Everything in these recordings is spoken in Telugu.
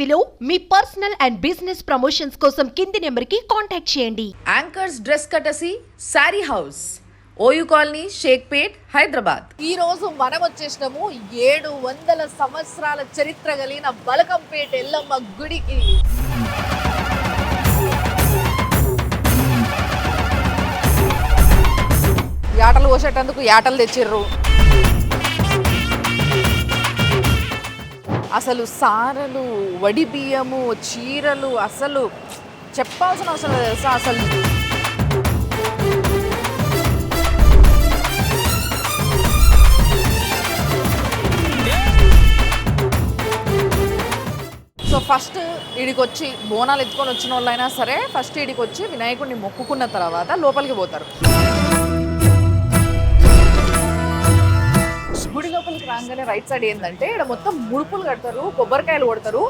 టీవీలో మీ పర్సనల్ అండ్ బిజినెస్ ప్రమోషన్స్ కోసం కింది నెంబర్కి కాంటాక్ట్ చేయండి. Anchors dress courtesy sari house, OU colony, Shaikpet, Hyderabad. ఈ రోజు మనం వచ్చేసినాము 700 సంవత్సరాల చరిత్ర కలిగిన బలకంపేట ఎల్లమ్మ గుడికి. యాటలు పోసేటందుకు యాటలు తెచ్చిర్రు. అసలు సారలు, వడి బియ్యము, చీరలు అసలు చెప్పాల్సిన అవసరం లేదు తెలుసా. అసలు సో ఫస్ట్ ఈడికి వచ్చి బోనాలు ఎత్తుకొని వచ్చిన వాళ్ళైనా సరే ఫస్ట్ ఈడికి వచ్చి వినాయకుడిని మొక్కుకున్న తర్వాత లోపలికి పోతారు. గుడి లోపలికి రాగానే రైట్ సైడ్ ఏంటంటే ఇక్కడ మొత్తం ముడుపులు కడతారు, కొబ్బరికాయలు కొడతారు.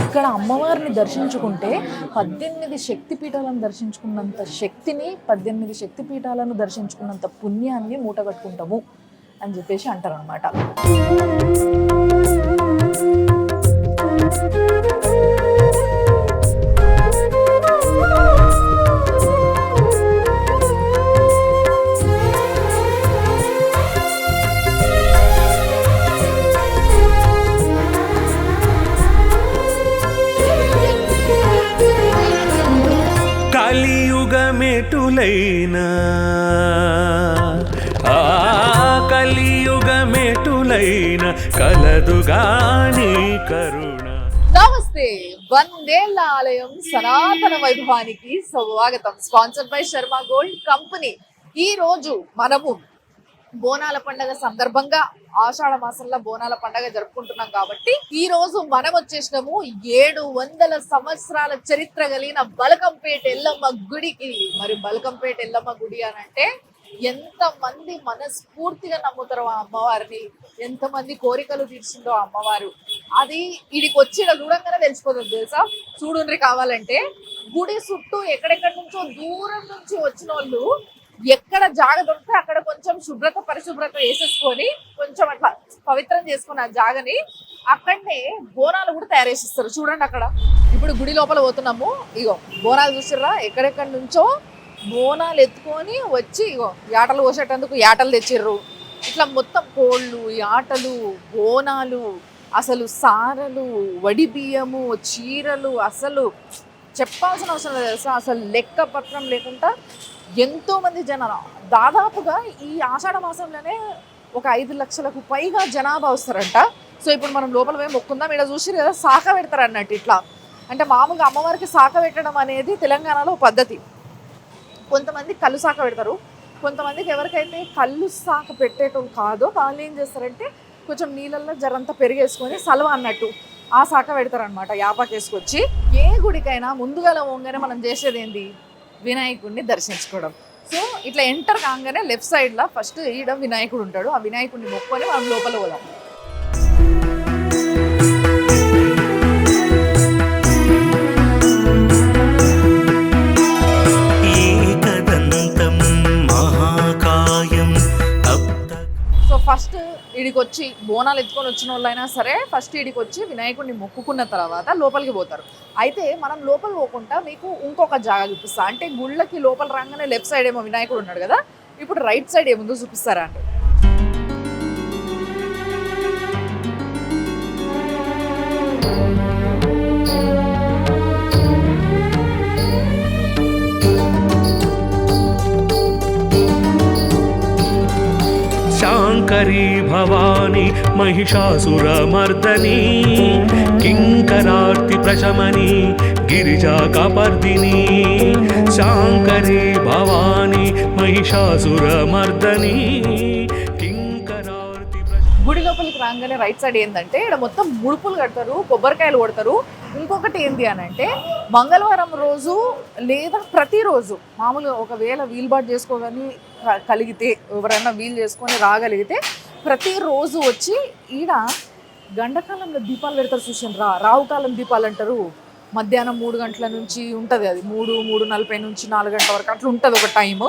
ఇక్కడ అమ్మవారిని దర్శించుకుంటే 18 శక్తిపీఠాలను దర్శించుకున్నంత శక్తిని, 18 శక్తిపీఠాలను దర్శించుకున్నంత పుణ్యాన్ని మూటగట్టుకుంటాము అని చెప్పేసి అంటారనమాట. కలియుగమెటులైనా కలియుగమెటులైనా కలదుగాని కరుణ. నమస్తే, వందేళ్ల ఆలయం సనాతన వైభవానికి స్వాగతం. Sponsored by Sharma gold company. ఈ రోజు మనము బోనాల పండగ సందర్భంగా ఆషాఢ మాసంలో బోనాల పండగ జరుపుకుంటున్నాం కాబట్టి ఈ రోజు మనం వచ్చేసినాము 700 సంవత్సరాల చరిత్ర కలిగిన బలకంపేట ఎల్లమ్మ గుడికి. మరి బలకంపేట ఎల్లమ్మ గుడి అని అంటే ఎంతమంది మనస్ఫూర్తిగా నమ్ముతారో ఆ అమ్మవారిని, ఎంతమంది కోరికలు తీర్చిందో ఆ అమ్మవారు. అది ఇడికి వచ్చి చూడంగానే తెలిసిపోతుంది తెలుసా. చూడుండ్రి కావాలంటే గుడి చుట్టూ ఎక్కడెక్కడి నుంచో దూరం నుంచి వచ్చిన వాళ్ళు ఎక్కడ జాగ దొరికితే అక్కడ కొంచెం పరిశుభ్రత వేసేసుకొని కొంచెం అట్లా పవిత్రం చేసుకుని ఆ జాగని అక్కడనే బోనాలు కూడా తయారు చేసిస్తారు. చూడండి అక్కడ ఇప్పుడు గుడి లోపల పోతున్నాము. ఇగో బోనాలు చూసిర్రా, ఎక్కడెక్కడి నుంచో బోనాలు ఎత్తుకొని వచ్చి ఇగో యాటలు పోసేటందుకు యాటలు తెచ్చిర్రు. ఇట్లా మొత్తం కోళ్ళు, యాటలు, బోనాలు, అసలు సారలు, వడి బియ్యము, చీరలు అసలు చెప్పాల్సిన అవసరం లేదు తెలుసా. అసలు లెక్క పత్రం లేకుండా ఎంతో మంది జనాలు, దాదాపుగా ఈ ఆషాఢ మాసంలోనే ఒక 5 లక్షలకు పైగా జనాభా వస్తారంట. సో ఇప్పుడు మనం లోపల పోయి మొక్కుందాం. ఇక్కడ చూసి కదా శాఖ పెడతారు అన్నట్టు. ఇట్లా అంటే మామూలుగా అమ్మవారికి శాఖ పెట్టడం అనేది తెలంగాణలో పద్ధతి. కొంతమంది కళ్ళు శాఖ పెడతారు, కొంతమందికి ఎవరికైతే కళ్ళు శాఖ పెట్టేటోళ్ళు కాదో వాళ్ళు ఏం చేస్తారంటే కొంచెం నీళ్ళల్లో జరంతా పెరిగేసుకొని సలవ అన్నట్టు ఆ శాఖ పెడతారనమాట. యాపాకేసుకొచ్చి ఏ గుడికైనా ముందుగా పోగానే మనం చేసేది ఏంది, వినాయకుడిని దర్శించుకోవడం. సో ఇట్లా ఎంటర్ కాగానే లెఫ్ట్ సైడ్లో ఫస్ట్ ఈడ వినాయకుడు ఉంటాడు. ఆ వినాయకుడిని మొక్కుకొని మనం లోపల పోదాం. సో ఫస్ట్ ఈడికి వచ్చి బోనాలు ఎత్తుకొని వచ్చిన వాళ్ళైనా సరే ఫస్ట్ ఈడికి వచ్చి వినాయకుడిని మొక్కుకున్న తర్వాత లోపలికి పోతారు. అయితే మనం లోపల పోకుండా మీకు ఇంకొక జాగా చూపిస్తా. అంటే గుళ్ళకి లోపల రాగానే లెఫ్ట్ సైడ్ ఏమో వినాయకుడు ఉన్నాడు కదా, ఇప్పుడు రైట్ సైడ్ ఏముందో చూపిస్తారా అంటే శాంకరీ భవాని మహిషాసురమర్దని కింకరార్తి ప్రశమని గిరిజా కపర్దిని. శాంకరీ భవాని మహిషాసురమర్దని కింకరార్తి. గుడి లోపలికి రాగానే రైట్ సైడ్ ఏంటంటే ఇక్కడ మొత్తం ముడుపులు కడతారు, కొబ్బరికాయలు కొడతారు. ఇంకొకటి ఏంటి అని అంటే మంగళవారం రోజు లేదా ప్రతిరోజు మామూలుగా ఒకవేళ వీలుబాటు చేసుకోగాని కలిగితే ఎవరైనా వీలు చేసుకొని రాగలిగితే ప్రతిరోజు వచ్చి ఈడ గండకాలంలో దీపాలు పెడతారు. చూసాను రావుకాలం దీపాలు అంటారు. మధ్యాహ్నం 3 గంటల నుంచి ఉంటుంది, అది 3:40 నుంచి 4 గంటల వరకు అట్లా ఉంటుంది ఒక టైము.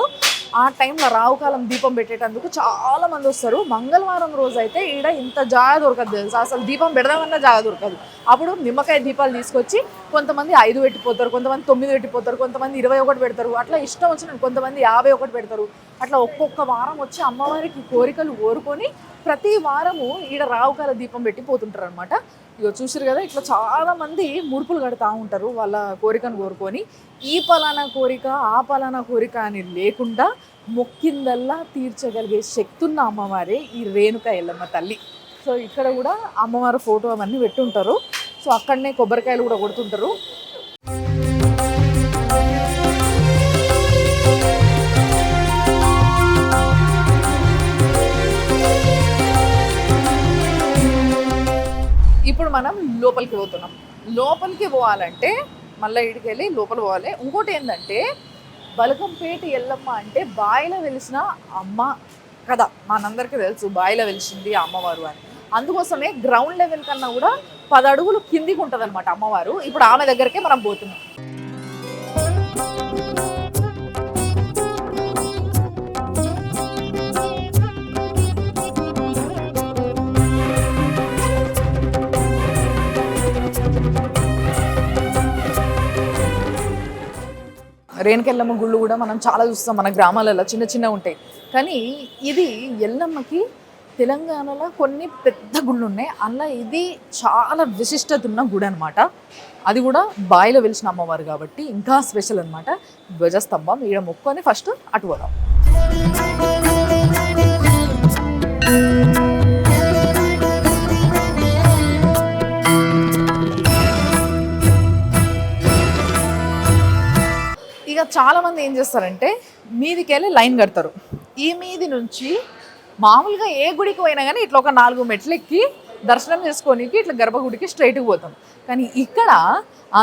ఆ టైంలో రావుకాలం దీపం పెట్టేటందుకు చాలా మంది వస్తారు. మంగళవారం రోజు అయితే ఈడ ఇంత జాగా దొరకదు తెలుసా, అసలు దీపం పెడదామన్నా జాగా దొరకదు. అప్పుడు నిమ్మకాయ దీపాలు తీసుకొచ్చి కొంతమంది 5 పెట్టిపోతారు, కొంతమంది 9 పెట్టిపోతారు, కొంతమంది 21 పెడతారు, అట్లా ఇష్టం వచ్చిన కొంతమంది 51 పెడతారు. అట్లా ఒక్కొక్క వారం వచ్చి అమ్మవారికి కోరికలు కోరుకొని ప్రతి వారము ఈడ రావుకాల దీపం పెట్టి పోతుంటారు అనమాట. ఇక చూసారు కదా, ఇట్లా చాలా మంది ముడుపులు కడతా ఉంటారు వాళ్ళ కోరికను కోరుకొని. ఈ పలానా కోరిక ఆ పలానా కోరిక అని లేకుండా మొక్కిందల్లా తీర్చగలిగే శక్తి ఉన్న అమ్మవారే ఈ రేణుక ఎల్లమ్మ తల్లి. సో ఇక్కడ కూడా అమ్మవారి ఫోటో అవన్నీ పెట్టుంటారు. సో అక్కడనే కొబ్బరికాయలు కూడా కొడుతుంటారు. ఇప్పుడు మనం లోపలికి పోతున్నాం. లోపలికి పోవాలంటే మళ్ళీ ఇడికి వెళ్ళి లోపల పోవాలి. ఇంకోటి ఏంటంటే బలకంపేట ఎల్లమ్మ అంటే బాయిలో వెలిసిన అమ్మ కదా, మనందరికీ తెలుసు బాయిలో వెలిసింది అమ్మవారు అని. అందుకోసమే గ్రౌండ్ లెవెల్ కన్నా కూడా 10 అడుగులు కిందికి ఉంటుంది అనమాట అమ్మవారు. ఇప్పుడు ఆమె దగ్గరికే మనం పోతున్నాం. రేణుకెల్లమ్మ గుళ్ళు కూడా మనం చాలా చూస్తాం మన గ్రామాలలో, చిన్న చిన్న ఉంటాయి. కానీ ఇది ఎల్లమ్మకి తెలంగాణలో కొన్ని పెద్ద గుళ్ళు ఉన్నాయి, అలా ఇది చాలా విశిష్టత ఉన్న గుడి అనమాట. అది కూడా బాయిలో వెలిసిన అమ్మవారు కాబట్టి ఇంకా స్పెషల్ అనమాట. ధ్వజస్తంభం ఈడ మొక్కుని ఫస్ట్ అటు పోదాం. ఇక చాలామంది ఏం చేస్తారంటే మీదికి వెళ్ళి లైన్ కడతారు. ఈ మీది నుంచి మామూలుగా ఏ గుడికి పోయినా కానీ ఇట్లా ఒక 4 మెట్లు ఎక్కి దర్శనం చేసుకోనికి ఇట్లా గర్భగుడికి స్ట్రైట్కి పోతాం. కానీ ఇక్కడ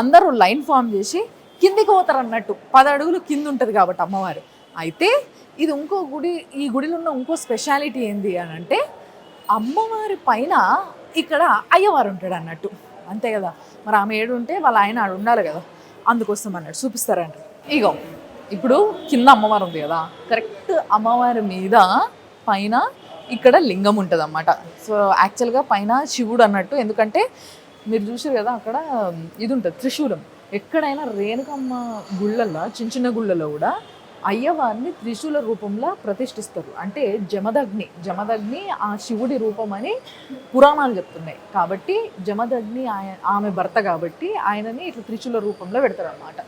అందరూ లైన్ ఫామ్ చేసి కిందికి పోతారు అన్నట్టు. 10 అడుగులు కింద ఉంటుంది కాబట్టి అమ్మవారు. అయితే ఇది ఇంకో గుడి, ఈ గుడిలో ఉన్న ఇంకో స్పెషాలిటీ ఏంది అని అంటే అమ్మవారి పైన ఇక్కడ అయ్యవారు ఉంటాడు అన్నట్టు. అంతే కదా, మరి ఆమె ఏడు ఉంటే వాళ్ళ ఆయన ఆడు ఉండాలి కదా, అందుకోసం అన్నట్టు చూపిస్తారంట. ఇగో ఇప్పుడు కింద అమ్మవారు ఉంది కదా, కరెక్ట్ అమ్మవారి మీద పైన ఇక్కడ లింగం ఉంటుంది అన్నమాట. సో యాక్చువల్గా పైన శివుడు అన్నట్టు, ఎందుకంటే మీరు చూసారు కదా అక్కడ ఇది ఉంటుంది త్రిశూలం. ఎక్కడైనా రేణుకమ్మ గుళ్ళల్లో, చిన్న చిన్న గుళ్ళలో కూడా అయ్యవారిని త్రిశూల రూపంలో ప్రతిష్ఠిస్తారు. అంటే జమదగ్ని ఆ శివుడి రూపం అని పురాణాలు చెప్తున్నాయి. కాబట్టి జమదగ్ని ఆమె భర్త కాబట్టి ఆయనని ఇట్లా త్రిశూల రూపంలో పెడతారు అన్నమాట.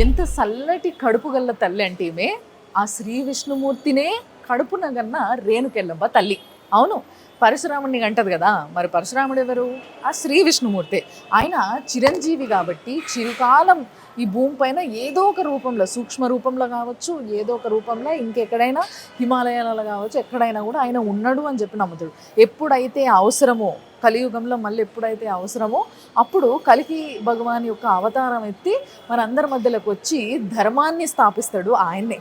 ఎంత చల్లటి కడుపు గల్ల తల్లి అంటే ఈమె, ఆ శ్రీ విష్ణుమూర్తినే కడుపున గన్న రేణుకెల్లమ్మ తల్లి. అవును, పరశురాముడిని అంటది కదా, మరి పరశురాముడు ఎవరు? ఆ శ్రీ విష్ణుమూర్తి. ఆయన చిరంజీవి కాబట్టి చిరకాలం ఈ భూమి పైన ఏదో ఒక రూపంలో, సూక్ష్మ రూపంలో కావచ్చు, ఏదో ఒక రూపంలో ఇంకెక్కడైనా హిమాలయాలలో కావచ్చు, ఎక్కడైనా కూడా ఆయన ఉన్నాడు అని చెప్పి నమ్ముతాడు. ఎప్పుడైతే అవసరమో, కలియుగంలో మళ్ళీ ఎప్పుడైతే అవసరమో అప్పుడు కలికి భగవాన్ యొక్క అవతారం ఎత్తి మనందరి మధ్యలోకి వచ్చి ధర్మాన్ని స్థాపిస్తాడు ఆయన్నే.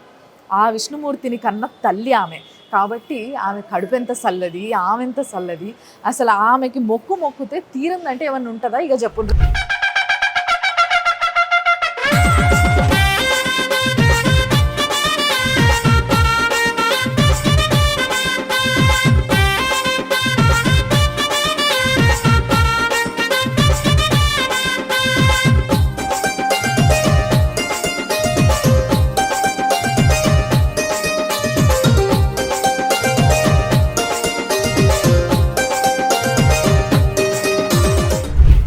ఆ విష్ణుమూర్తిని కన్న తల్లి ఆమె కాబట్టి ఆమె కడుపు ఎంత చల్లది, ఆమె ఎంత చల్లది. అసలు ఆమెకి మొక్కుతే తీరందంటే ఏమన్నా ఉంటుందా? ఇక చెప్పు.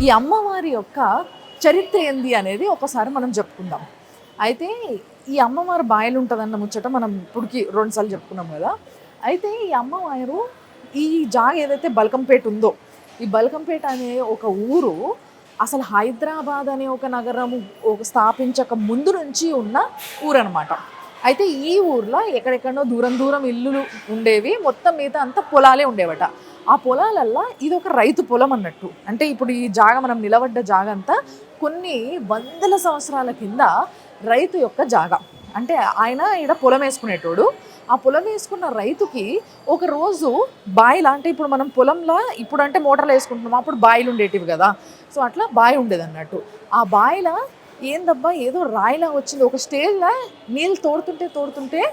ఈ అమ్మవారి యొక్క చరిత్ర ఏంది అనేది ఒకసారి మనం చెప్పుకుందాం. అయితే ఈ అమ్మవారు బాయలు ఉంటుందన్న ముచ్చట మనం ఇప్పటికి 2 సార్లు చెప్పుకున్నాం కదా. అయితే ఈ అమ్మవారు ఈ జాగ ఏదైతే బల్కంపేట ఉందో, ఈ బల్కంపేట అనే ఒక ఊరు అసలు హైదరాబాద్ అనే ఒక నగరము స్థాపించక ముందు నుంచి ఉన్న ఊరు అనమాట. అయితే ఈ ఊర్లో ఎక్కడెక్కడో దూరం ఇల్లులు ఉండేవి, మొత్తం మీద అంతా పొలాలే ఉండేవట. ఆ పొలాలల్లా ఇది ఒక రైతు పొలం అన్నట్టు. అంటే ఇప్పుడు ఈ జాగ మనం నిలబడ్డ జాగ అంతా కొన్ని వందల సంవత్సరాల కింద రైతు యొక్క జాగ. అంటే ఆయన ఈడ పొలం వేసుకునేటోడు. ఆ పొలం వేసుకున్న రైతుకి ఒక రోజు బాయిలా, అంటే ఇప్పుడు మనం పొలంలో ఇప్పుడు అంటే మోటార్లు వేసుకుంటున్నాం, అప్పుడు బాయిలు ఉండేటివి కదా. సో అట్లా బావి ఉండేది అన్నట్టు. ఆ బాయిలా ఏందబ్బా ఏదో రాయిలా వచ్చింది. ఒక స్టేజ్లో నీళ్ళు తోడుతుంటే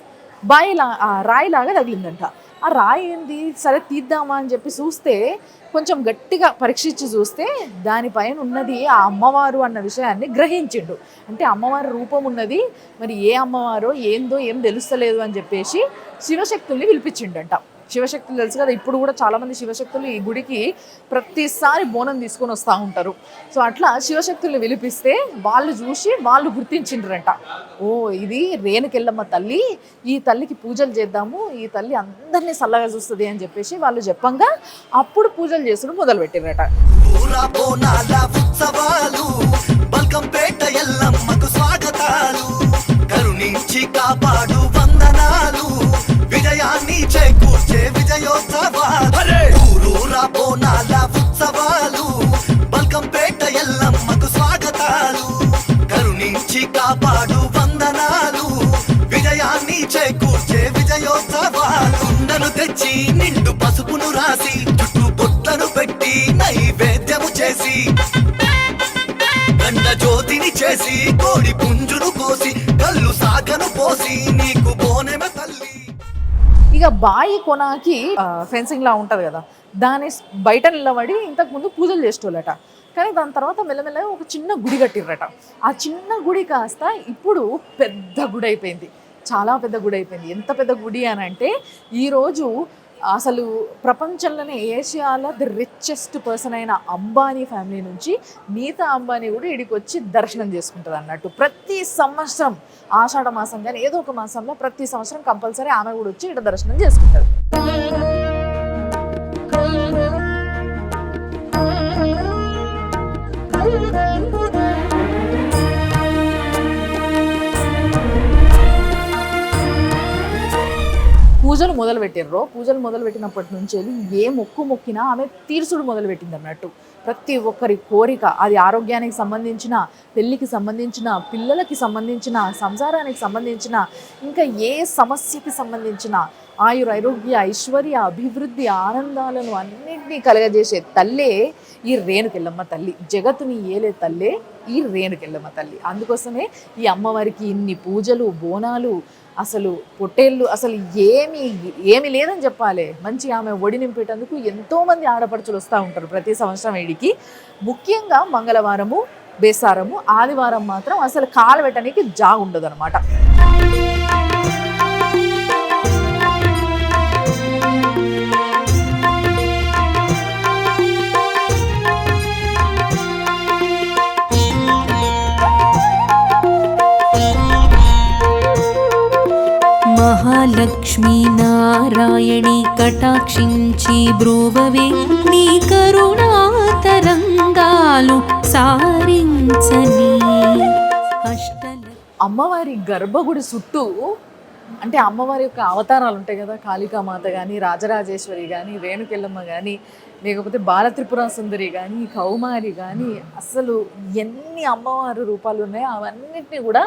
బాయిలా రాయిలాగా తగిలిందంట. ఆ రాయి ఏంది, సరే తీద్దామా అని చెప్పి చూస్తే, కొంచెం గట్టిగా పరీక్షించి చూస్తే దానిపైన ఉన్నది ఆ అమ్మవారు అన్న విషయాన్ని గ్రహించిండు. అంటే అమ్మవారి రూపం ఉన్నది, మరి ఏ అమ్మవారో ఏందో ఏం తెలుస్తలేదు అని చెప్పేసి శివశక్తుల్ని పిలిపించిండంట. శివశక్తులు తెలుసు కదా, ఇప్పుడు కూడా చాలామంది శివశక్తులు ఈ గుడికి ప్రతిసారి బోనం తీసుకొని వస్తూ ఉంటారు. సో అట్లా శివశక్తుల్ని పిలిపిస్తే వాళ్ళు చూసి వాళ్ళు గుర్తించిండ్రంట, ఓ ఇది రేణుకెళ్ళమ్మ తల్లి, ఈ తల్లికి పూజలు చేద్దాము, ఈ తల్లి అందరినీ చల్లగా చూస్తుంది అని చెప్పేసి వాళ్ళు చెప్పంగా అప్పుడు పూజలు చేసుడు మొదలుపెట్టిరట. విజయాన్ని చేకూర్చే విజయోత్సవాలు, ఊరూరా బోనాల ఉత్సవాలు, బల్కంపేట ఎల్లమ్మకు స్వాగతాలు, కరుణించి కాపాడు వందనాలు, విజయాన్ని చేకూర్చే విజయోత్సవాలు. కుండను తెచ్చి నిండు పసుపును రాసి, చుట్టూ బొట్లను పెట్టి నైవేద్యము చేసి, గండ జ్యోతిని చేసి, కోడి పుంజును కోసి, కళ్ళు సాగను పోసి, నీకు బోనెమ తల్లి. ఇక బాయి కొనాకి ఫెన్సింగ్ లా ఉంటుంది కదా, దాని బయట నిలబడి ఇంతకుముందు పూజలు చేసేటోళ్ళట. కానీ దాని తర్వాత మెల్లమెల్లగా ఒక చిన్న గుడి కట్టిర్రట. ఆ చిన్న గుడి కాస్త ఇప్పుడు పెద్ద గుడి అయిపోయింది, చాలా పెద్ద గుడి అయిపోయింది. ఎంత పెద్ద గుడి అని అంటే ఈరోజు అసలు ప్రపంచంలోనే ఏషియాలో ది రిచెస్ట్ పర్సన్ అయిన అంబానీ ఫ్యామిలీ నుంచి నీతా అంబానీ కూడా ఇడికి వచ్చి దర్శనం చేసుకుంటుంది అన్నట్టు. ప్రతి సంవత్సరం ఆషాఢ మాసం కానీ ఏదో ఒక మాసంలో ప్రతి సంవత్సరం కంపల్సరీ ఆమె కూడా వచ్చి ఇక్కడ దర్శనం చేసుకుంటుంది. పూజలు మొదలుపెట్టారు. పూజలు మొదలుపెట్టినప్పటి నుంచి ఏ మొక్కు మొక్కినా ఆమె తీర్చుడు మొదలుపెట్టింది అన్నట్టు. ప్రతి ఒక్కరి కోరిక, అది ఆరోగ్యానికి సంబంధించిన, పెళ్ళికి సంబంధించిన, పిల్లలకి సంబంధించిన, సంసారానికి సంబంధించిన, ఇంకా ఏ సమస్యకి సంబంధించిన ఆయురారోగ్య ఐశ్వర్య అభివృద్ధి ఆనందాలను అన్నింటినీ కలగజేసే తల్లే ఈ రేణుకెళ్ళమ్మ తల్లి. జగత్తుని ఏలే తల్లే ఈ రేణుకెళ్ళమ్మ తల్లి. అందుకోసమే ఈ అమ్మవారికి ఇన్ని పూజలు, బోనాలు, అసలు పొట్టేళ్ళు, అసలు ఏమి లేదని చెప్పాలి. మంచి ఆమె ఒడి నింపేటందుకు ఎంతోమంది ఆడపడుచులు వస్తూ ఉంటారు ప్రతి సంవత్సరం వీడికి. ముఖ్యంగా మంగళవారము, బేసారము, ఆదివారం మాత్రం అసలు కాలు పెట్టడానికి జాగ ఉండదు అనమాట. మహాలక్ష్మీ నారాయణి కటాక్షించి బ్రోవవే, నీ కరుణా తరంగాలు సారించని. అమ్మవారి గర్భగుడి చుట్టూ అంటే అమ్మవారి యొక్క అవతారాలు ఉంటాయి కదా, కాళికామాత కానీ, రాజరాజేశ్వరి కానీ, రేణుకెళ్ళమ్మ కానీ, లేకపోతే బాలత్రిపుర సుందరి కానీ, కౌమారి కానీ, అసలు ఎన్ని అమ్మవారి రూపాలు ఉన్నాయో అవన్నిటినీ కూడా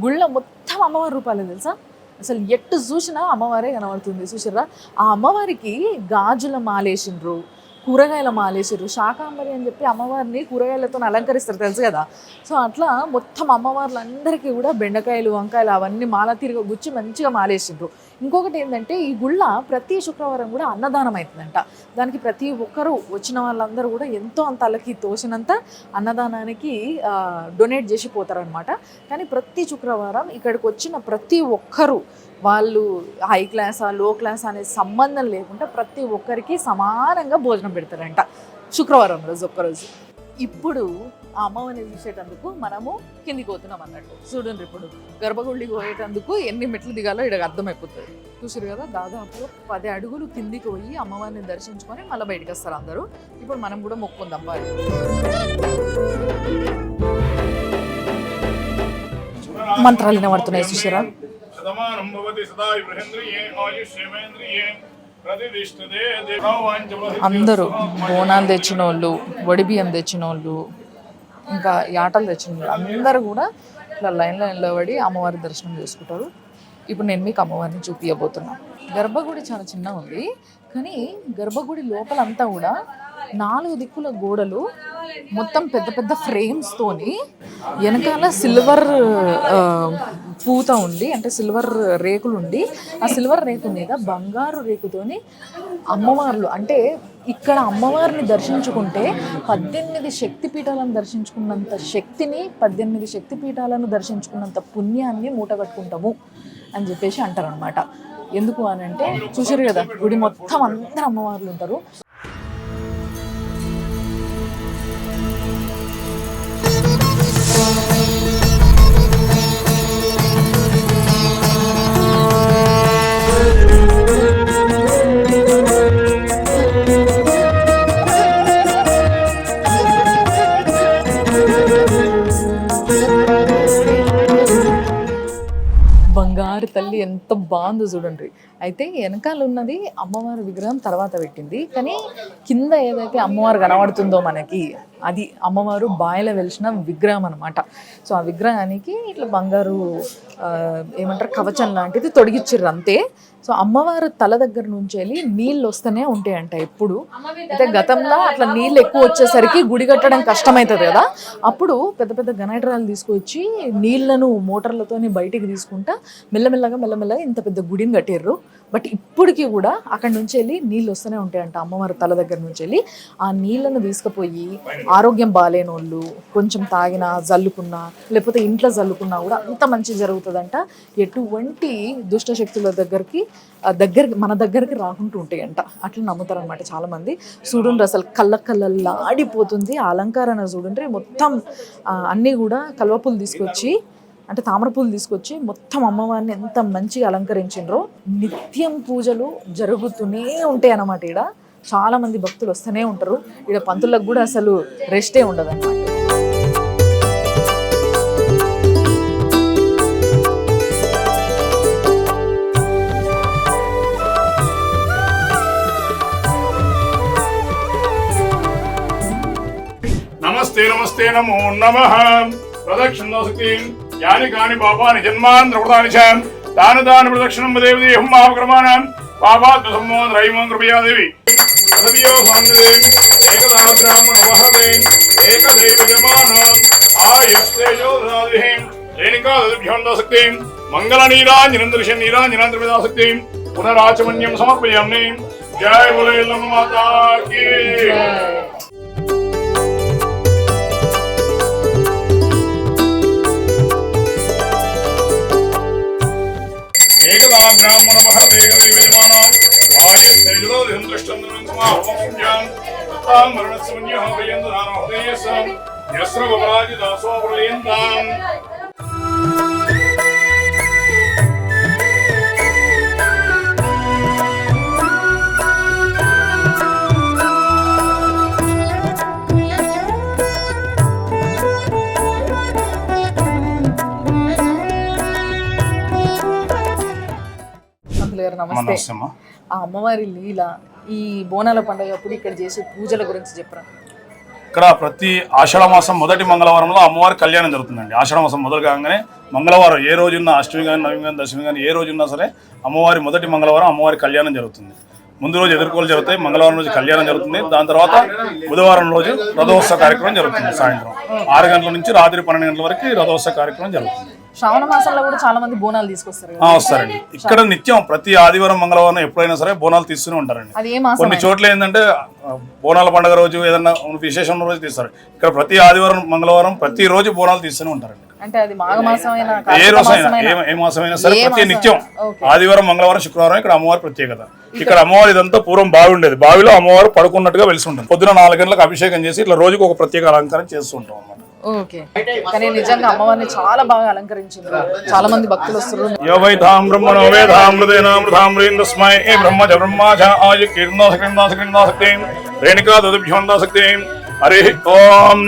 గుళ్ళ మొత్తం అమ్మవారి రూపాలే తెలుసా. అసలు ఎట్టు చూసినా అమ్మవారే కనబడుతుంది. చూసిర్రా, ఆ అమ్మవారికి గాజుల మాలేసిండ్రు, కూరగాయల మాలేసిర్రు. శాకాంబరి అని చెప్పి అమ్మవారిని కూరగాయలతో అలంకరిస్తారు తెలుసు కదా. సో అట్లా మొత్తం అమ్మవార్లందరికీ కూడా బెండకాయలు, వంకాయలు అవన్నీ మాల తిరిగి గుచ్చి మంచిగా మాలేసిండ్రు. ఇంకొకటి ఏంటంటే ఈ గుళ్ళ ప్రతి శుక్రవారం కూడా అన్నదానం అవుతుందంట. దానికి ప్రతి ఒక్కరూ వచ్చిన వాళ్ళందరూ కూడా ఎంతో అంత వాళ్ళకి తోచినంత అన్నదానానికి డొనేట్ చేసి పోతారనమాట. కానీ ప్రతి శుక్రవారం ఇక్కడికి వచ్చిన ప్రతి ఒక్కరూ, వాళ్ళు హై క్లాసా లో క్లాస్ అనే సంబంధం లేకుండా ప్రతి ఒక్కరికి సమానంగా భోజనం పెడతారంట శుక్రవారం రోజు ఒక్కరోజు. ఇప్పుడు ఆ అమ్మవారిని చూసేటందుకు మనము కిందికి పోతున్నాం అన్నట్టు. చూడండి, ఇప్పుడు గర్భగుడికి పోయేటందుకు ఎన్ని మెట్లు దిగాలో ఇక్కడ అర్థమైపోతుంది. చూసారు కదా, దాదాపు 10 అడుగులు కిందికి పోయి అమ్మవారిని దర్శించుకొని మళ్ళీ బయటకు వస్తారు అందరూ. ఇప్పుడు మనం కూడా మొక్కుందాం బాయ్. మంత్రాలు వినబడుతున్నాయి చూసారా. అందరూ బోనాలు తెచ్చిన వాళ్ళు, వడిబియ్యం తెచ్చిన వాళ్ళు, ఇంకా యాటలు తెచ్చిన వాళ్ళు అందరూ కూడా ఇట్లా లైన్లో నిలబడి అమ్మవారి దర్శనం చేసుకుంటారు. ఇప్పుడు నేను మీకు అమ్మవారిని చూపించబోతున్నాను. గర్భగుడి చాలా చిన్నగా ఉంది, కానీ గర్భగుడి లోపలంతా కూడా 4 దిక్కుల గోడలు మొత్తం పెద్ద పెద్ద ఫ్రేమ్స్తోని వెనకాల సిల్వర్ పూత ఉండి, అంటే సిల్వర్ రేకులు ఉండి, ఆ సిల్వర్ రేకు మీద బంగారు రేకుతోని అమ్మవార్లు, అంటే ఇక్కడ అమ్మవారిని దర్శించుకుంటే 18 శక్తిపీఠాలను దర్శించుకున్నంత శక్తిని, 18 శక్తిపీఠాలను దర్శించుకున్నంత పుణ్యాన్ని మూటగట్టుకుంటాము అని చెప్పేసి అంటారనమాట. ఎందుకు అని అంటే చూసారు కదా, గుడి మొత్తం అందరు అమ్మవార్లు ఉంటారు. బంగారు తల్లి ఎంత బాగుందో చూడండి. అయితే వెనకాల ఉన్నది అమ్మవారి విగ్రహం తర్వాత పెట్టింది, కానీ కింద ఏదైతే అమ్మవారు కనబడుతుందో మనకి అది అమ్మవారు బాయిలో వెలిసిన విగ్రహం అనమాట. సో ఆ విగ్రహానికి ఇట్లా బంగారు ఏమంటారు కవచం లాంటిది తొడిగిచ్చిర్రు అంతే. సో అమ్మవారు తల దగ్గర నుంచి వెళ్ళి నీళ్ళు వస్తూనే ఉంటాయంట ఎప్పుడు. అయితే గతంలో అట్లా నీళ్ళు ఎక్కువ వచ్చేసరికి గుడి కట్టడం కష్టమవుతుంది కదా, అప్పుడు పెద్ద పెద్ద గనైటరాలు తీసుకొచ్చి నీళ్లను మోటార్లతోని బయటికి తీసుకుంటా మెల్లమెల్లగా ఇంత పెద్ద గుడిని కట్టిర్రు. బట్ ఇప్పటికీ కూడా అక్కడి నుంచి వెళ్ళి నీళ్ళు వస్తూనే ఉంటాయంట అమ్మవారి తల దగ్గర నుంచి వెళ్ళి. ఆ నీళ్లను తీసుకుపోయి ఆరోగ్యం బాగాలేని వాళ్ళు కొంచెం తాగినా జల్లుకున్నా లేకపోతే ఇంట్లో జల్లుకున్నా కూడా అంత మంచి జరుగుతుందంట. ఎటువంటి దుష్ట శక్తుల దగ్గరికి మన దగ్గరికి రాకుంటూ ఉంటాయంట, అట్లా నమ్ముతారనమాట చాలామంది. చూడండి అసలు కళ్ళ ఆడిపోతుంది ఆ అలంకారణ చూడండి. మొత్తం అన్నీ కూడా కల్వపూలు తీసుకొచ్చి, అంటే తామరపూలు తీసుకొచ్చి మొత్తం అమ్మవారిని ఎంత మంచిగా అలంకరించిండ్రో. నిత్యం పూజలు జరుగుతూనే ఉంటాయి అన్నమాట. ఈడ చాలా మంది భక్తులు వస్తూనే ఉంటారు. ఈడ పంతులకు కూడా అసలు రెస్టే ఉండదు అన్నమాట. నమస్తే నమస్తే నమో నమః. ప్రదక్షిణోక్తి యాని కాని పాపాని జన్మాంధ్రవృతాని చ దాన ప్రదక్షిణం దేవదే హుమావక్రమాణం పాపాత్ సమ్మోద్ రైమం కృపయాదేవి పదవియో భాంగదే ఏకదా గ్రామణ వహదే ఏకదేవ జమానం ఆయస్తేజో దాదిహి రేణికా దభ్యోందశక్తి మంగళ నీరాంజనం దర్శన్ నీరాంజనాంధ్రపదాశక్తి పునరాచమన్యం సమర్పయామి. జయ బోలేలమ్మ మాతా కీ. ఏకదా బ్రాహ్మణ మహతే విజమానం ఆయస్తేజోదయం దృష్టం సమాహోమ్యాం తాం మరణస్మన్యః వయందనాన హృదయసం యస్ర వరాజి దాసో ప్రళయంతాం. నమస్తే. ఆ అమ్మవారి లీల, ఈ బోనాల పండుగ అప్పుడు ఇక్కడ చేసే పూజల గురించి చెప్పరా? ఇక్కడ ప్రతి ఆషాఢ మాసం మొదటి మంగళవారంలో అమ్మవారి కళ్యాణం జరుగుతుందండి. ఆషాఢ మాసం మొదలు కాగానే మంగళవారం ఏ రోజున్న అష్టమి కానీ నవమి కానీ దశమి కానీ ఏ రోజున్నా సరే అమ్మవారి మొదటి మంగళవారం అమ్మవారి కళ్యాణం జరుగుతుంది. ముందు రోజు ఎదుర్కోలు జరుగుతాయి, మంగళవారం రోజు కళ్యాణం జరుగుతుంది. దాని తర్వాత బుధవారం రోజు రథోత్సవ కార్యక్రమం జరుగుతుంది. సాయంత్రం 6 గంటల నుంచి రాత్రి 12 గంటల వరకు రథోత్సవ కార్యక్రమం జరుగుతుంది. శ్రావణ మాసంలో కూడా చాలా మంది బోనాలు తీసుకొస్తారు. వస్తారండి. ఇక్కడ నిత్యం ప్రతి ఆదివారం మంగళవారం ఎప్పుడైనా సరే బోనాలు తీస్తూనే ఉంటారండి. కొన్ని చోట్ల ఏంటంటే బోనాల పండుగ రోజు ఏదన్నా విశేషం రోజు తీస్తారు. ఇక్కడ ప్రతి ఆదివారం మంగళవారం ప్రతి రోజు బోనాలు తీస్తూనే ఉంటారండి. అంటే అది మాఘమాసమైనా ఏ రోజైనా ఏ మాసమైనా సరే ప్రతి నిత్యం ఆదివారం మంగళవారం శుక్రవారం ఇక్కడ అమ్మవారి ప్రత్యేకత. ఇక్కడ అమ్మవారి ఇదంతా పూర్వం బావి ఉండేది, బావిలో అమ్మవారు పడుకున్నట్టుగా వెలిసి ఉంటుంది. పొద్దున 4 గంటలకు అభిషేకం చేసి ఇట్లా రోజుకు ఒక ప్రత్యేక అలంకారం చేస్తూ ఉంటాం అన్నమాట. ఓకే, కానీ నిజంగా అమ్మవారిని చాలా బాగా అలంకరించింది. చాలా మంది భక్తులు వస్తారు. యోవైతాం బ్రహ్మణో వేదామృతేనామృతామృతస్మై బ్రహ్మజ బ్రహ్మాజ ఆయ కీర్ణాసక్తి రేణుకా దదుభ్యోందాసక్తి. హరి ఓం.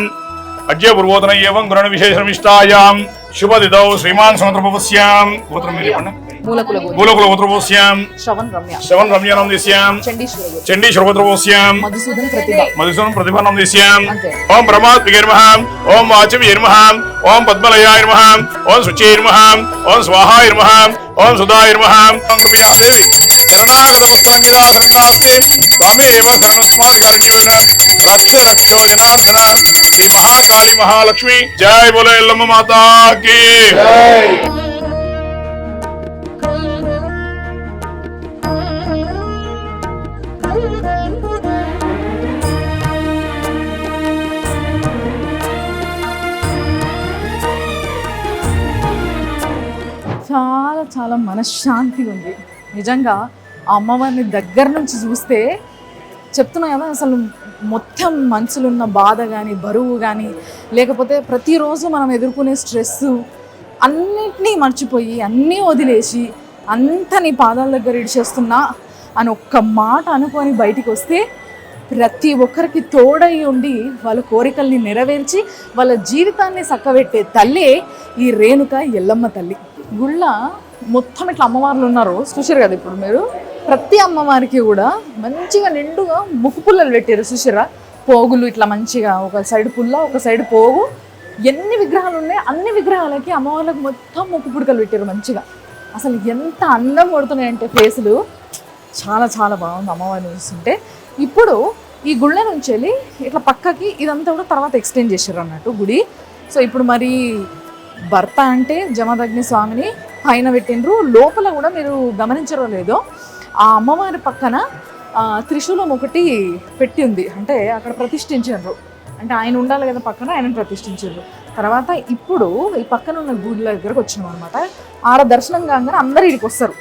అద్య పూర్వోదన ఏవం గుణ విశేషమిష్టాయాం శుభదిదౌ శ్రీమాన్ సమత్రపవస్యాం. గోత్రం మీరు చెప్పండి. మూలకుల గోత్రం, మూలకుల గోత్రపోస్యాం శ్రవణ్ రమ్య, శ్రవణ్ రమ్యానం దిశ్యాం చండీశ్వర గోత్రం, చండీశ్వర గోత్రపోస్యాం మధుసూదన్ ప్రతిభ. మధుసూదన్ ప్రతిభానం దిశ్యాం అంతే. ఓం బ్రహ్మాత్మికే నమః ఓం వాచవ్యే నమః ఓం పద్మలయాయ నమః ఓం శుచ్యే నమః ఓం స్వాహాయ నమః ఓం సుధాయ నమః ఓం కృపయాదేవి శరణాగతవస్తాంగిదాధరంగాస్తే త్వమేవ శరణస్మాకరణ్యోన రక్ష రక్షో జనార్దన శ్రీ మహాకాళి మహాలక్ష్మి జై బోలో ఎల్లమ్మ మాతా కీ చాలా చాలా మనశ్శాంతిగా ఉంది నిజంగా. ఆ అమ్మవారిని దగ్గర నుంచి చూస్తే చెప్తున్నా కదా, అసలు మొత్తం మనసులో ఉన్న బాధ కానీ బరువు కానీ లేకపోతే ప్రతిరోజు మనం ఎదుర్కొనే స్ట్రెస్ అన్నిటినీ మర్చిపోయి అన్నీ వదిలేసి అంత నీ పాదాల దగ్గర ఇడిచేస్తున్నా అని ఒక్క మాట అనుకొని బయటికి వస్తే ప్రతి ఒక్కరికి తోడై ఉండి వాళ్ళ కోరికల్ని నెరవేర్చి వాళ్ళ జీవితాన్ని చక్కబెట్టే తల్లే ఈ రేణుక ఎల్లమ్మ తల్లి. గుళ్ళ మొత్తం ఇట్లా అమ్మవార్లు ఉన్నారు చూసారు కదా. ఇప్పుడు మీరు ప్రతి అమ్మవారికి కూడా మంచిగా నిండుగా ముక్కు పుల్లలు పెట్టారు చూసారా. పోగులు ఇట్లా మంచిగా ఒక సైడ్ పుల్ల ఒక సైడ్ పోగు. ఎన్ని విగ్రహాలు ఉన్నాయి అన్ని విగ్రహాలకి అమ్మవార్లకు మొత్తం ముక్కు పుడకలు పెట్టారు మంచిగా. అసలు ఎంత అందం కొడుతున్నాయంటే ఫేసులు. చాలా చాలా బాగుంది అమ్మవారిని చూస్తుంటే. ఇప్పుడు ఈ గుళ్ళ నుంచి వెళ్ళి ఇట్లా పక్కకి ఇదంతా కూడా తర్వాత ఎక్స్టెండ్ చేశారు అన్నట్టు గుడి. సో ఇప్పుడు మరి భర్త అంటే జమదగ్ని స్వామిని పైన పెట్టిండ్రు. లోపల కూడా మీరు గమనించరో లేదో ఆ అమ్మవారి పక్కన త్రిశూలం ఒకటి పెట్టి ఉంది. అంటే అక్కడ ప్రతిష్ఠించారు. అంటే ఆయన ఉండాలి కదా పక్కన, ఆయనను ప్రతిష్ఠించారు. తర్వాత ఇప్పుడు ఈ పక్కన ఉన్న గుడి దగ్గరకు వచ్చినాం అనమాట. ఆడ దర్శనం కాగానే అందరు ఇక్కడికి వస్తారు.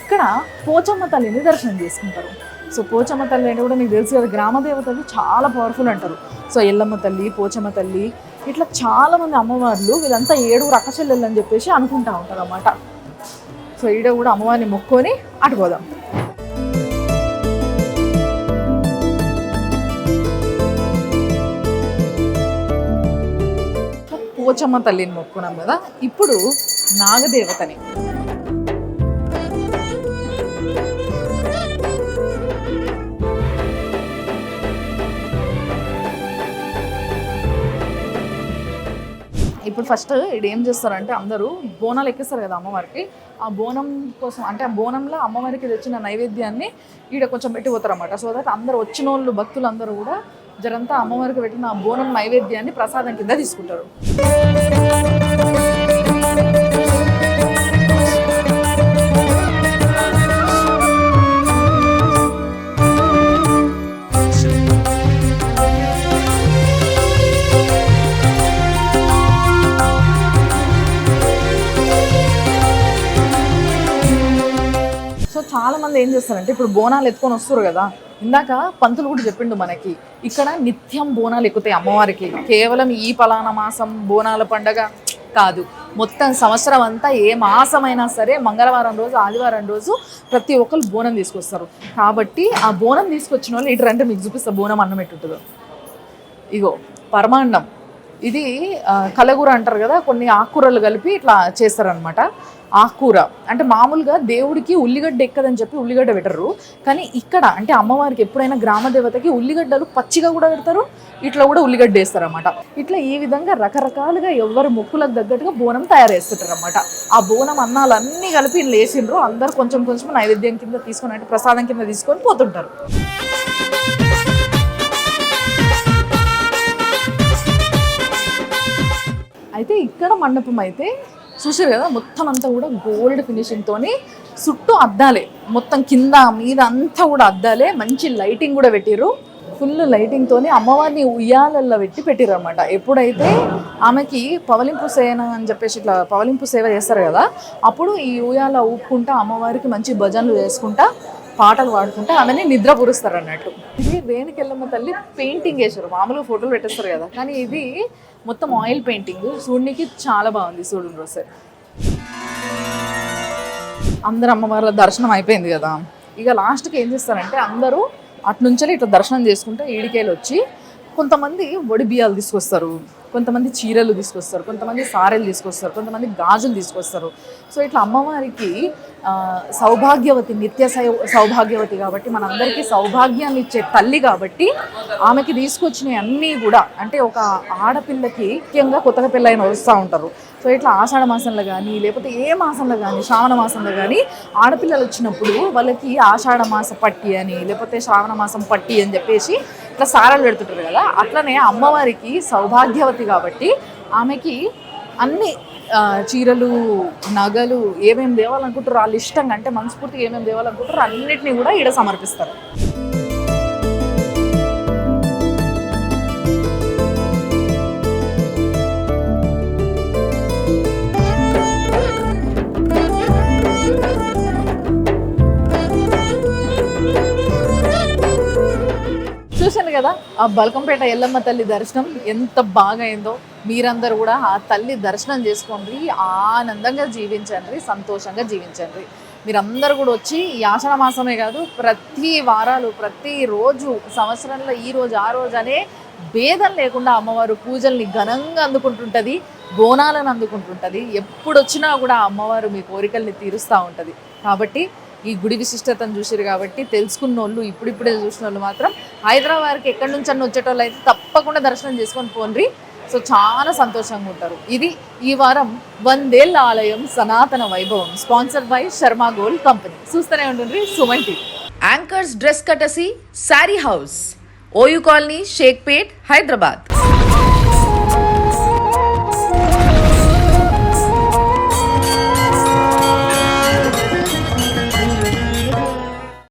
ఇక్కడ పోచమ్మ తల్లిని దర్శనం చేసుకుంటారు. సో పోచమ్మ తల్లి అంటే కూడా మీకు తెలుసు కదా, గ్రామ దేవతలు చాలా పవర్ఫుల్ అంటారు. సో ఎల్లమ్మ తల్లి, పోచమ్మ తల్లి ఇట్లా చాలామంది అమ్మవార్లు వీళ్ళంతా 7 అక్కచెల్లెళ్ళు అని చెప్పేసి అనుకుంటా ఉంటారు అన్నమాట. సో ఈడ కూడా అమ్మవారిని మొక్కొని అటుపోదాం. పోచమ్మ తల్లిని మొక్కున్నాం కదా, ఇప్పుడు నాగదేవతని. ఇప్పుడు ఫస్ట్ ఇది ఏం చేస్తారంటే అందరూ బోనాలు ఎక్కిస్తారు కదా అమ్మవారికి. ఆ బోనం కోసం అంటే ఆ బోనంలో అమ్మవారికి తెచ్చిన నైవేద్యాన్ని ఈడ కొంచెం పెట్టి పోతారు అన్నమాట. సో దట్ అందరూ వచ్చిన వాళ్ళు భక్తులు అందరూ కూడా జరంతా అమ్మవారికి పెట్టిన ఆ బోనం నైవేద్యాన్ని ప్రసాదం కింద తీసుకుంటారు. చాలా మంది ఏం చేస్తారంటే ఇప్పుడు బోనాలు ఎత్తుకొని వస్తారు కదా, ఇందాక పంతులు కూడా చెప్పిండు మనకి ఇక్కడ నిత్యం బోనాలు ఎక్కుతాయి అమ్మవారికి. కేవలం ఈ పలానా మాసం బోనాల పండగ కాదు, మొత్తం సంవత్సరం అంతా ఏ మాసమైనా సరే మంగళవారం రోజు ఆదివారం రోజు ప్రతి ఒక్కరు బోనం తీసుకొస్తారు. కాబట్టి ఆ బోనం తీసుకొచ్చిన వాళ్ళు ఇటు రంటే మీకు చూపిస్తా బోనం అన్నం ఎట్టుంటుందో. ఇగో పరమాన్నం, ఇది కలగూర అంటారు కదా, కొన్ని ఆకుకూరలు కలిపి ఇట్లా చేస్తారనమాట. ఆకుకూర అంటే మామూలుగా దేవుడికి ఉల్లిగడ్డ ఎక్కదని చెప్పి ఉల్లిగడ్డ పెట్టరు, కానీ ఇక్కడ అంటే అమ్మవారికి ఎప్పుడైనా గ్రామ దేవతకి ఉల్లిగడ్డలు పచ్చిగా కూడా పెడతారు, ఇట్లా కూడా ఉల్లిగడ్డ వేస్తారు అనమాట. ఇట్లా ఈ విధంగా రకరకాలుగా ఎవరు మొక్కులకు తగ్గట్టుగా బోనం తయారు చేస్తుంటారు అనమాట. ఆ బోనం అన్నాలు అన్నీ కలిపి లేచిండ్రు, అందరు కొంచెం కొంచెం నైవేద్యం కింద తీసుకొని అంటే ప్రసాదం కింద తీసుకొని పోతుంటారు. అయితే ఇక్కడ మండపం అయితే చూసారు కదా, మొత్తం అంతా కూడా గోల్డ్ ఫినిషింగ్తో చుట్టూ అద్దాలే, మొత్తం కింద మీద అంతా కూడా అద్దాలే, మంచి లైటింగ్ కూడా పెట్టిర్రు. ఫుల్ లైటింగ్తో అమ్మవారిని ఉయ్యాలల్లో పెట్టిర్రు అనమాట. ఎప్పుడైతే ఆమెకి పవలింపు సేన అని చెప్పేసి ఇట్లా పవలింపు సేవ చేస్తారు కదా, అప్పుడు ఈ ఉయ్యాల ఊపుకుంటా అమ్మవారికి మంచి భజనలు చేసుకుంటా పాటలు పాడుకుంటా ఆమెని నిద్ర పురుస్తారు అన్నట్టు. ఇది రేణుకెళ్ళమ్మ తల్లి పెయింటింగ్ వేసారు, మామూలుగా ఫోటోలు పెట్టేస్తారు కదా, కానీ ఇది మొత్తం ఆయిల్ పెయింటింగ్. చూడడానికి చాలా బాగుంది. చూడండి ఒకసారి. అందరు అమ్మవార్ల దర్శనం అయిపోయింది కదా, ఇక లాస్ట్కి ఏం చేస్తారంటే అందరూ అటు నుంచి ఇట్లా దర్శనం చేసుకుంటే ఈడికేలు వచ్చి కొంతమంది వడి బియ్యాలు తీసుకొస్తారు, కొంతమంది చీరలు తీసుకొస్తారు, కొంతమంది సారెలు తీసుకొస్తారు, కొంతమంది గాజులు తీసుకొస్తారు. సో ఇట్లా అమ్మవారికి సౌభాగ్యవతి, నిత్య సౌభాగ్యవతి కాబట్టి మనందరికీ సౌభాగ్యాన్ని ఇచ్చే తల్లి కాబట్టి ఆమెకి తీసుకొచ్చినవి అన్నీ కూడా, అంటే ఒక ఆడపిల్లకి ముఖ్యంగా కొత్తగా పెళ్ళైన వస్తూ ఉంటారు. సో ఇట్లా ఆషాఢ మాసంలో కానీ లేకపోతే ఏ మాసంలో కానీ శ్రావణ మాసంలో కానీ ఆడపిల్లలు వచ్చినప్పుడు వాళ్ళకి ఆషాఢ మాస పట్టి అని లేకపోతే శ్రావణ మాసం పట్టి అని చెప్పేసి ఇట్లా సారాలు పెడుతుంటారు కదా. అట్లనే అమ్మవారికి సౌభాగ్యవతి కాబట్టి ఆమెకి అన్ని చీరలు, నగలు ఏమేమి తేవాలనుకుంటారో వాళ్ళు ఇష్టంగా, అంటే మనస్ఫూర్తిగా ఏమేమి తేవాలనుకుంటారో అన్నిటినీ కూడా ఈడ సమర్పిస్తారు. చూశాను కదా ఆ బల్కంపేట ఎల్లమ్మ తల్లి దర్శనం ఎంత బాగా అయిందో. మీరందరూ కూడా ఆ తల్లి దర్శనం చేసుకోండి, ఆనందంగా జీవించండి, సంతోషంగా జీవించండి. మీరందరూ కూడా వచ్చి ఈ ఆషాఢ మాసమే కాదు, ప్రతి వారాలు, ప్రతిరోజు, సంవత్సరంలో ఈ రోజు ఆ రోజు అనే భేదం లేకుండా అమ్మవారు పూజల్ని ఘనంగా అందుకుంటుంటుంది, బోనాలను అందుకుంటుంటుంది. ఎప్పుడు వచ్చినా కూడా అమ్మవారు మీ కోరికల్ని తీరుస్తూ ఉంటుంది. కాబట్టి ఈ గుడి విశిష్టతను చూసారు కాబట్టి తెలుసుకున్న వాళ్ళు, ఇప్పుడిప్పుడే చూసిన వాళ్ళు మాత్రం హైదరాబాద్కి ఎక్కడి నుంచి అన్న వచ్చేటోళ్ళు అయితే తప్పకుండా దర్శనం చేసుకొని పోండి. సో చాలా సంతోషంగా ఉంటారు. ఇది ఈ వారం 100 ఏళ్ల ఆలయం సనాతన వైభవం, sponsored by Sharma gold company. చూస్తూనే ఉంటుంది Suman TV. Anchors dress courtesy sari house, OU colony, Shaikpet, Hyderabad.